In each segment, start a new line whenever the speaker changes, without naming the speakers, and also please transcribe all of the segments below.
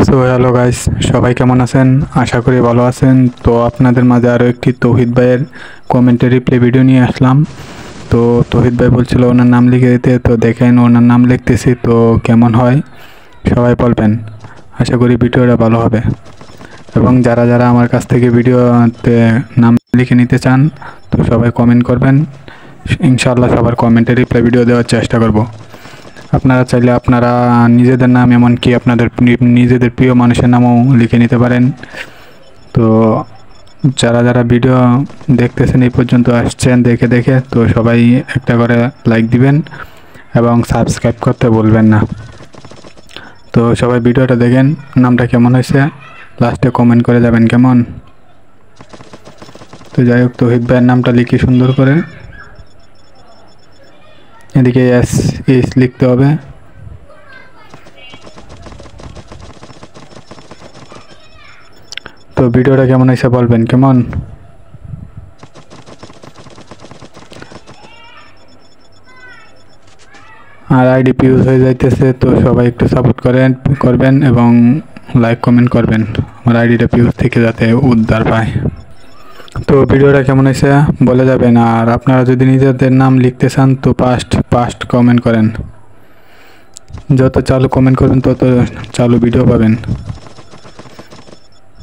So hello guys, সবাই কেমন আছেন? আশা করি ভালো আছেন। তো আপনাদের মাঝে আরও একটি তৌহিদ ভাইয়ের কমেন্টে রিপ্লাই ভিডিও নিয়ে আসলাম। তো তৌহিদ ভাই বলছিল ওনার নাম লিখে দিতে, তো দেখেন ওনার নাম লিখতেছি, তো কেমন হয় সবাই বলবেন। আশা করি ভিডিওটা ভালো হবে। এবং যারা যারা আমার কাছ থেকে ভিডিওতে নাম লিখে নিতে চান, তো সবাই কমেন্ট করবেন। ইনশাআল্লাহ সবার কমেন্টে রিপ্লাই ভিডিও দেওয়ার চেষ্টা করব। আপনারা চাইলে আপনারা নিজেদের নাম, এমনকি আপনাদের নিজেদের প্রিয় মানুষের নামও লিখে নিতে পারেন। তো যারা যারা ভিডিও দেখতেছেন, এই পর্যন্ত আসছেন দেখে দেখে, তো সবাই একটা করে লাইক দিবেন এবং সাবস্ক্রাইব করতে বলবেন না। তো সবাই ভিডিওটা দেখেন, নামটা কেমন হয়েছে লাস্টে কমেন্ট করে যাবেন কেমন। তো যাই হোক, তৌহিদ ভাইয়ের নামটা লিখি সুন্দর করে, এদিকে এস লিখতে হবে। তো ভিডিওটা কেমন হয়েছে বলবেন কেমন। আর আইডি পিউজ হয়ে যাইতেছে, তো সবাই একটু সাপোর্ট করবেন এবং লাইক কমেন্ট করবেন আমার আইডিটা পিউজ থেকে যাতে উদ্ধার পায়। তো ভিডিওটা কেমন হয়েছে বলে যাবেন। আর আপনারা যদি নিজেদের নাম লিখতে চান, তো পাস্ট কমেন্ট করেন। যত চালু কমেন্ট করবেন তত চালু ভিডিও পাবেন।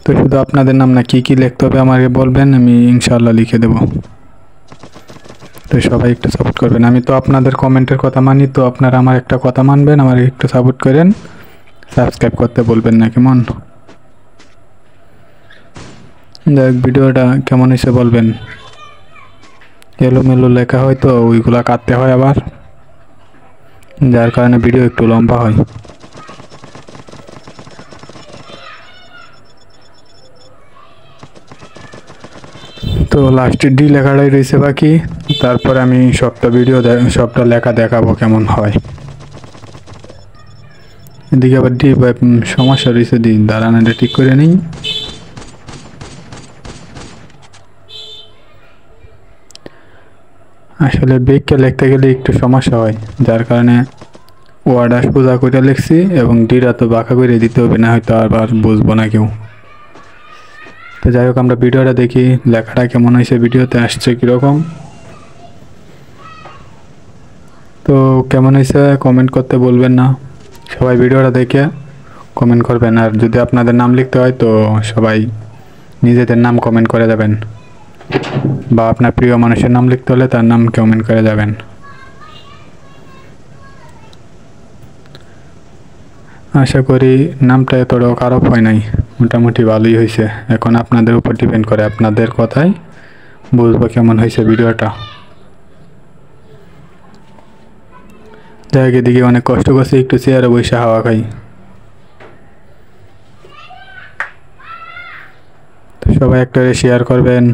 তো শুধু আপনাদের নাম না, কি লিখতে হবে আমাকে বলবেন, আমি ইনশাআল্লাহ লিখে দেব। তো সবাই একটু সাপোর্ট করবেন। আমি তো আপনাদের কমেন্টের কথা মানি, তো আপনারা আমার একটা কথা মানবেন, আমার একটু সাপোর্ট করেন, সাবস্ক্রাইব করতে বলবেন না কেমন। যাই ভিডিওটা কেমন হয়েছে বলবেন। এলোমেলো লেখা হয় তো ওইগুলা কাটতে হয় আবার, যার কারণে ভিডিও একটু লম্বা হয়। তো লাস্টে ডি লেখাটাই রয়েছে বাকি, তারপরে আমি সবটা লেখা দেখাবো কেমন হয়। এদিকে আবার ডি সমস্যা রয়েছে, দাঁড়ান এটা ঠিক করে নিই। আসলে বেগকে লিখতে গেলে একটু সমস্যা হয়, যার কারণে ওয়ার্ড সোজা করে লিখছি, এবং ডিটা তো বাঁকা করে দিতে হবে, না হয়তো আবার বুঝবো না কেউ। তো যাই হোক, আমরা ভিডিওটা দেখি লেখাটা কেমন হয়েছে, ভিডিওতে আসছে কীরকম। তো কেমন হয়েছে কমেন্ট করতে বলবেন না, সবাই ভিডিওটা দেখে কমেন্ট করবেন। আর যদি আপনাদের নাম লিখতে হয়, তো সবাই নিজেদের নাম কমেন্ট করে যাবেন, বা আপনার প্রিয় মানুষের নাম লিখতে হলে তার নাম কমেন্ট করে যাবেন। আশা করি নামটা এতটাও খারাপ হয় নাই, মোটামুটি ভালোই হয়েছে। এখন আপনাদের উপর ডিপেন্ড করে, আপনাদের কথাই বুঝবো কেমন হয়েছে ভিডিওটা। জায়গা দিকে অনেক কষ্ট করছি, একটু চেয়ারে বসে হাওয়া খাই। তো সবাই একটা শেয়ার করবেন।